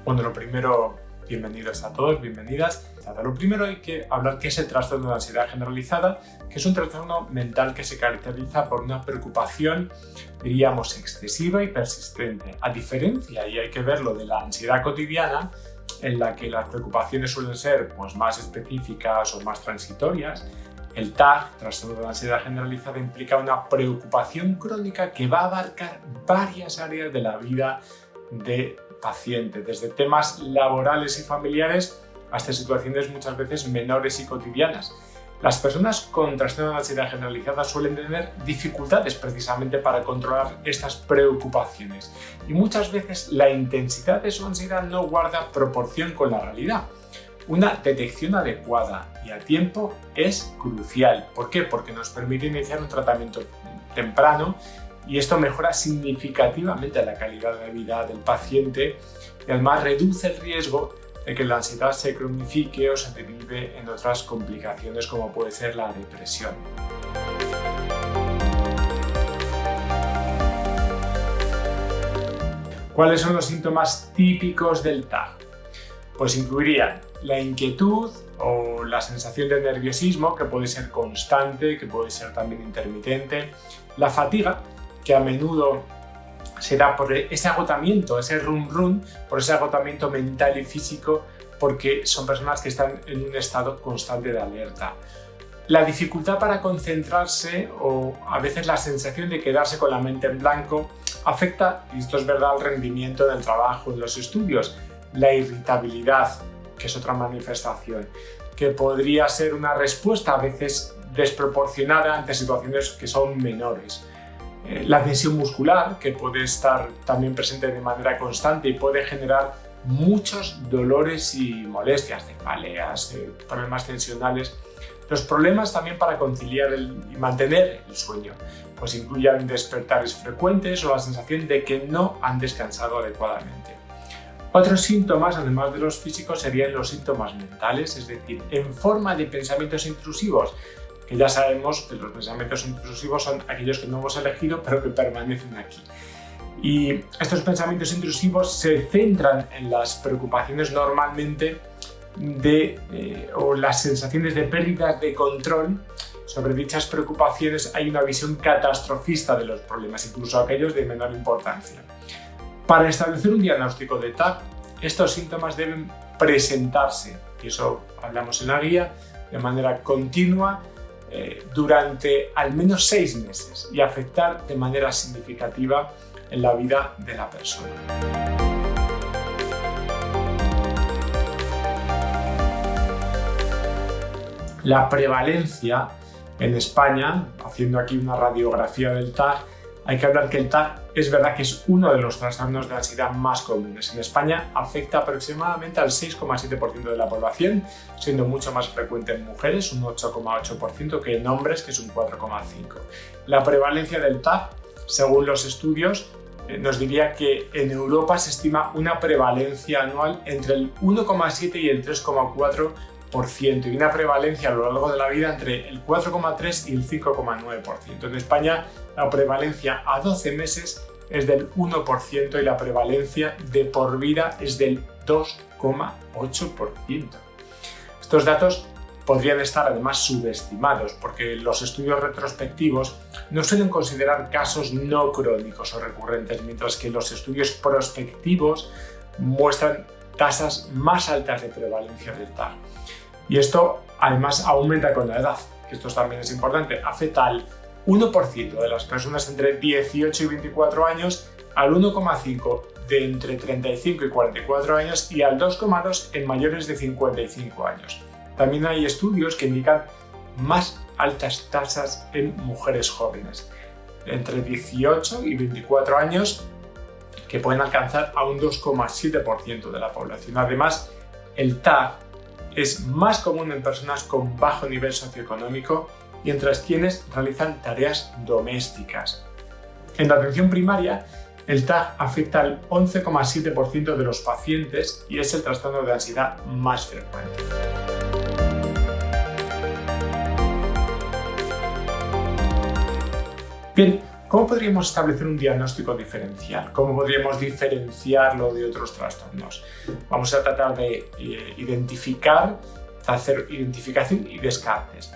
Bueno, lo primero, bienvenidos a todos, bienvenidas. Lo primero hay que hablar qué es el trastorno de ansiedad generalizada, que es un trastorno mental que se caracteriza por una preocupación, diríamos, excesiva y persistente. A diferencia, y hay que verlo, de la ansiedad cotidiana, en la que las preocupaciones suelen ser más específicas o más transitorias, el TAG, trastorno de ansiedad generalizada, implica una preocupación crónica que va a abarcar varias áreas de la vida de paciente, desde temas laborales y familiares hasta situaciones muchas veces menores y cotidianas. Las personas con trastorno de ansiedad generalizada suelen tener dificultades precisamente para controlar estas preocupaciones y muchas veces la intensidad de su ansiedad no guarda proporción con la realidad. Una detección adecuada y a tiempo es crucial. ¿Por qué? Porque nos permite iniciar un tratamiento temprano y esto mejora significativamente la calidad de vida del paciente y además reduce el riesgo de que la ansiedad se cronifique o se derive en otras complicaciones como puede ser la depresión. ¿Cuáles son los síntomas típicos del TAG? Pues incluirían la inquietud o la sensación de nerviosismo, que puede ser constante, que puede ser también intermitente, la fatiga, que a menudo se da por ese agotamiento, ese run, por ese agotamiento mental y físico, porque son personas que están en un estado constante de alerta. La dificultad para concentrarse o a veces la sensación de quedarse con la mente en blanco afecta, y esto es verdad, al rendimiento del trabajo, en los estudios. La irritabilidad, que es otra manifestación, que podría ser una respuesta a veces desproporcionada ante situaciones que son menores. La tensión muscular, que puede estar también presente de manera constante y puede generar muchos dolores y molestias, cefaleas, problemas tensionales. Los problemas también para conciliar y mantener el sueño, pues incluyen despertares frecuentes o la sensación de que no han descansado adecuadamente. Otros síntomas, además de los físicos, serían los síntomas mentales, es decir, en forma de pensamientos intrusivos, que ya sabemos que los pensamientos intrusivos son aquellos que no hemos elegido pero que permanecen aquí. Y estos pensamientos intrusivos se centran en las preocupaciones normalmente o las sensaciones de pérdidas de control. Sobre dichas preocupaciones hay una visión catastrofista de los problemas, incluso aquellos de menor importancia. Para establecer un diagnóstico de TAG, estos síntomas deben presentarse, y eso hablamos en la guía, de manera continua durante al menos 6 meses y afectar de manera significativa en la vida de la persona. La prevalencia en España, haciendo aquí una radiografía del TAG, hay que hablar que el TAG es verdad que es uno de los trastornos de ansiedad más comunes. En España afecta aproximadamente al 6,7% de la población, siendo mucho más frecuente en mujeres, un 8,8%, que en hombres, que es un 4,5%. La prevalencia del TAG, según los estudios, nos diría que en Europa se estima una prevalencia anual entre el 1,7 y el 3,4%, y una prevalencia a lo largo de la vida entre el 4,3 y el 5,9%. En España la prevalencia a 12 meses es del 1% y la prevalencia de por vida es del 2,8%. Estos datos podrían estar además subestimados porque los estudios retrospectivos no suelen considerar casos no crónicos o recurrentes, mientras que los estudios prospectivos muestran tasas más altas de prevalencia del TAG. Y esto además aumenta con la edad, que esto también es importante, afecta al 1% de las personas entre 18 y 24 años, al 1,5% de entre 35 y 44 años y al 2,2% en mayores de 55 años. También hay estudios que indican más altas tasas en mujeres jóvenes, entre 18 y 24 años, que pueden alcanzar a un 2,7% de la población. Además, el TAG es más común en personas con bajo nivel socioeconómico y entre quienes realizan tareas domésticas. En la atención primaria, el TAG afecta al 11,7% de los pacientes y es el trastorno de ansiedad más frecuente. Bien, ¿Cómo podríamos establecer un diagnóstico diferencial? ¿Cómo podríamos diferenciarlo de otros trastornos? Vamos a tratar de hacer identificación y descartes.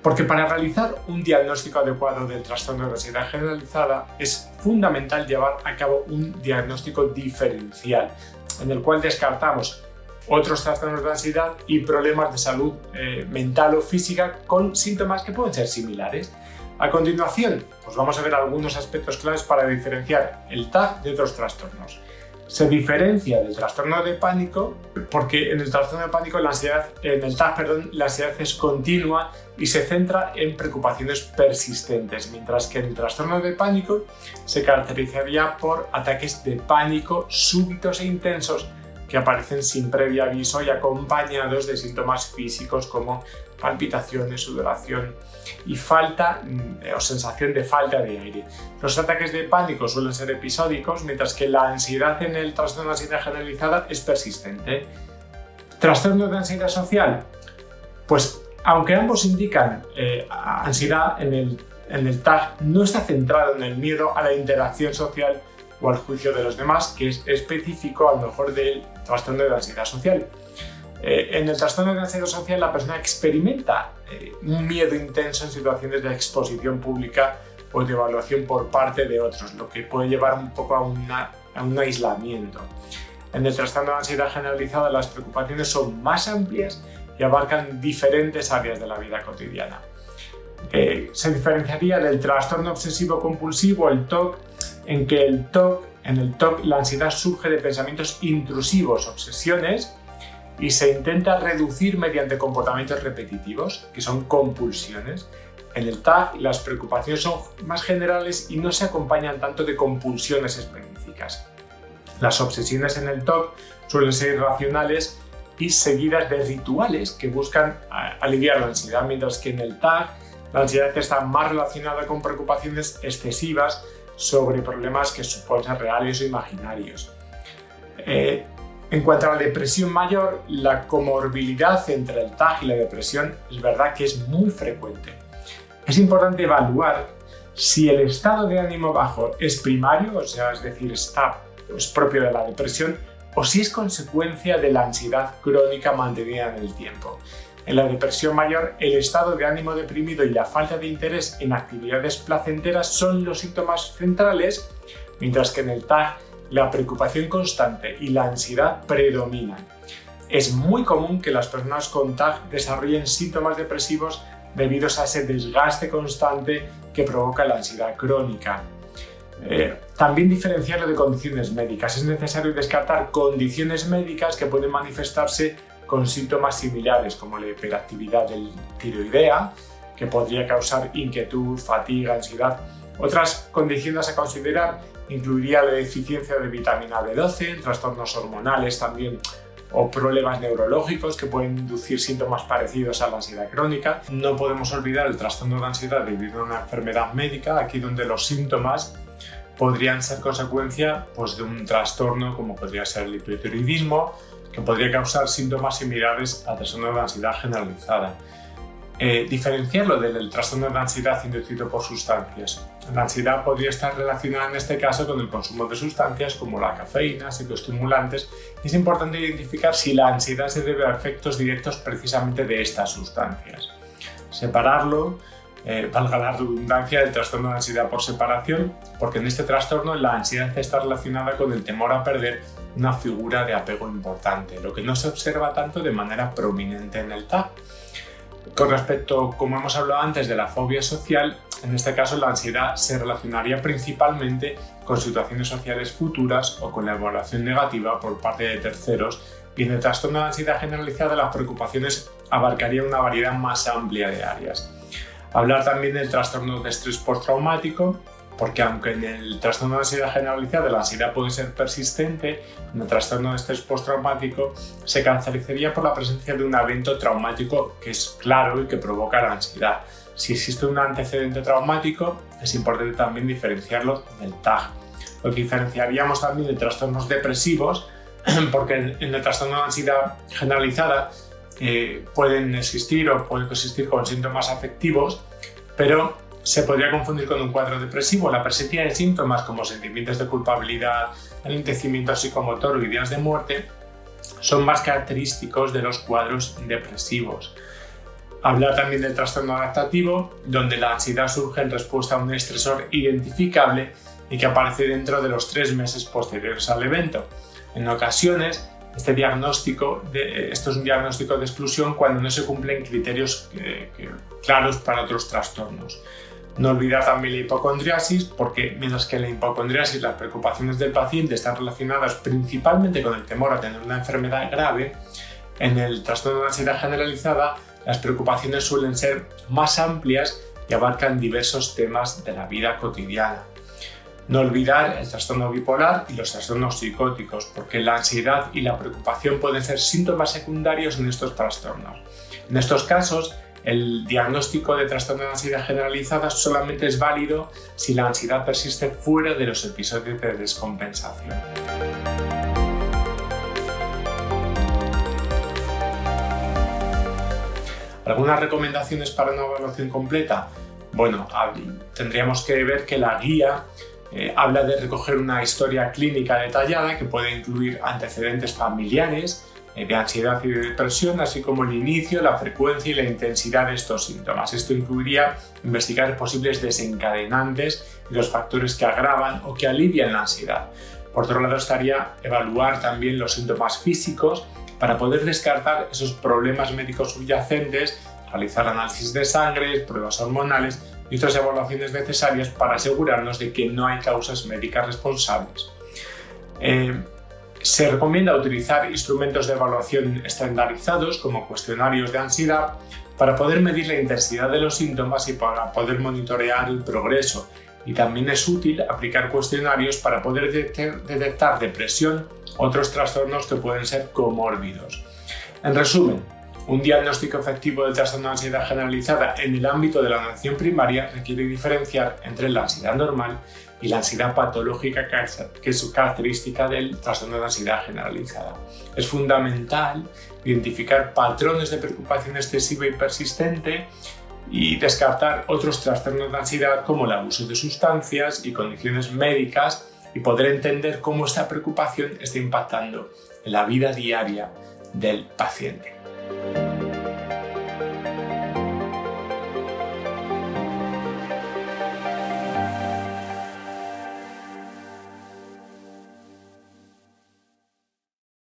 Porque para realizar un diagnóstico adecuado del trastorno de ansiedad generalizada es fundamental llevar a cabo un diagnóstico diferencial, en el cual descartamos otros trastornos de ansiedad y problemas de salud mental o física con síntomas que pueden ser similares. A continuación, pues vamos a ver algunos aspectos claves para diferenciar el TAG de otros trastornos. Se diferencia del trastorno de pánico porque en el trastorno de pánico la ansiedad es continua y se centra en preocupaciones persistentes, mientras que en el trastorno de pánico se caracterizaría por ataques de pánico súbitos e intensos que aparecen sin previo aviso y acompañados de síntomas físicos como palpitaciones, sudoración y falta o sensación de falta de aire. Los ataques de pánico suelen ser episódicos, mientras que la ansiedad en el trastorno de ansiedad generalizada es persistente. ¿Trastorno de ansiedad social? Pues aunque ambos indican ansiedad, en el TAG no está centrado en el miedo a la interacción social o al juicio de los demás, que es específico a lo mejor del trastorno de ansiedad social. En el trastorno de ansiedad social la persona experimenta un miedo intenso en situaciones de exposición pública o de evaluación por parte de otros, lo que puede llevar un poco a un aislamiento. En el trastorno de ansiedad generalizada las preocupaciones son más amplias y abarcan diferentes áreas de la vida cotidiana. Se diferenciaría del trastorno obsesivo compulsivo, el TOC, en que en el TOC la ansiedad surge de pensamientos intrusivos, obsesiones, y se intenta reducir mediante comportamientos repetitivos, que son compulsiones. En el TAG las preocupaciones son más generales y no se acompañan tanto de compulsiones específicas. Las obsesiones en el TOC suelen ser irracionales y seguidas de rituales que buscan aliviar la ansiedad, mientras que en el TAG la ansiedad está más relacionada con preocupaciones excesivas sobre problemas que pueden ser reales o imaginarios. En cuanto a la depresión mayor, la comorbilidad entre el TAG y la depresión es verdad que es muy frecuente. Es importante evaluar si el estado de ánimo bajo es primario, o sea, es decir, es propio de la depresión, o si es consecuencia de la ansiedad crónica mantenida en el tiempo. En la depresión mayor, el estado de ánimo deprimido y la falta de interés en actividades placenteras son los síntomas centrales, mientras que en el TAG la preocupación constante y la ansiedad predominan. Es muy común que las personas con TAG desarrollen síntomas depresivos debido a ese desgaste constante que provoca la ansiedad crónica. También diferenciarlo de condiciones médicas. Es necesario descartar condiciones médicas que pueden manifestarse con síntomas similares, como la hiperactividad del tiroidea, que podría causar inquietud, fatiga, ansiedad. Otras condiciones a considerar incluiría la deficiencia de vitamina B12, trastornos hormonales también o problemas neurológicos que pueden inducir síntomas parecidos a la ansiedad crónica. No podemos olvidar el trastorno de ansiedad debido a una enfermedad médica, aquí donde los síntomas podrían ser consecuencia de un trastorno como podría ser el hipotiroidismo, que podría causar síntomas similares al trastorno de ansiedad generalizada. Diferenciarlo del trastorno de ansiedad inducido por sustancias. La ansiedad podría estar relacionada en este caso con el consumo de sustancias como la cafeína, psicoestimulantes. Es importante identificar si la ansiedad se debe a efectos directos precisamente de estas sustancias. Separarlo, valga la redundancia, del trastorno de ansiedad por separación, porque en este trastorno la ansiedad está relacionada con el temor a perder una figura de apego importante, lo que no se observa tanto de manera prominente en el TAG. Con respecto, como hemos hablado antes, de la fobia social, en este caso la ansiedad se relacionaría principalmente con situaciones sociales futuras o con la evaluación negativa por parte de terceros, y en el trastorno de ansiedad generalizada las preocupaciones abarcarían una variedad más amplia de áreas. Hablar también del trastorno de estrés postraumático, porque aunque en el trastorno de ansiedad generalizada la ansiedad puede ser persistente, en el trastorno de estrés postraumático se caracterizaría por la presencia de un evento traumático que es claro y que provoca la ansiedad. Si existe un antecedente traumático, es importante también diferenciarlo del TAG. Lo diferenciaríamos también de trastornos depresivos, porque en el trastorno de ansiedad generalizada pueden existir o pueden coexistir con síntomas afectivos, pero se podría confundir con un cuadro depresivo. La presencia de síntomas como sentimientos de culpabilidad, enlentecimiento psicomotor o ideas de muerte son más característicos de los cuadros depresivos. Hablar también del trastorno adaptativo, donde la ansiedad surge en respuesta a un estresor identificable y que aparece dentro de los 3 meses posteriores al evento. En ocasiones, esto es un diagnóstico de exclusión cuando no se cumplen criterios claros para otros trastornos. No olvidar también la hipocondriasis, porque mientras que en la hipocondriasis las preocupaciones del paciente están relacionadas principalmente con el temor a tener una enfermedad grave, en el trastorno de ansiedad generalizada las preocupaciones suelen ser más amplias y abarcan diversos temas de la vida cotidiana. No olvidar el trastorno bipolar y los trastornos psicóticos, porque la ansiedad y la preocupación pueden ser síntomas secundarios en estos trastornos. En estos casos, el diagnóstico de trastorno de ansiedad generalizada solamente es válido si la ansiedad persiste fuera de los episodios de descompensación. ¿Algunas recomendaciones para una evaluación completa? Bueno, tendríamos que ver que la guía habla de recoger una historia clínica detallada que puede incluir antecedentes familiares de ansiedad y de depresión, así como el inicio, la frecuencia y la intensidad de estos síntomas. Esto incluiría investigar posibles desencadenantes y los factores que agravan o que alivian la ansiedad. Por otro lado, estaría evaluar también los síntomas físicos para poder descartar esos problemas médicos subyacentes, realizar análisis de sangre, pruebas hormonales y otras evaluaciones necesarias para asegurarnos de que no hay causas médicas responsables. Se recomienda utilizar instrumentos de evaluación estandarizados como cuestionarios de ansiedad para poder medir la intensidad de los síntomas y para poder monitorear el progreso. Y también es útil aplicar cuestionarios para poder detectar depresión o otros trastornos que pueden ser comórbidos. En resumen, un diagnóstico efectivo del trastorno de ansiedad generalizada en el ámbito de la atención primaria requiere diferenciar entre la ansiedad normal y la ansiedad patológica, que es su característica del trastorno de ansiedad generalizada. Es fundamental identificar patrones de preocupación excesiva y persistente y descartar otros trastornos de ansiedad como el abuso de sustancias y condiciones médicas y poder entender cómo esta preocupación está impactando en la vida diaria del paciente.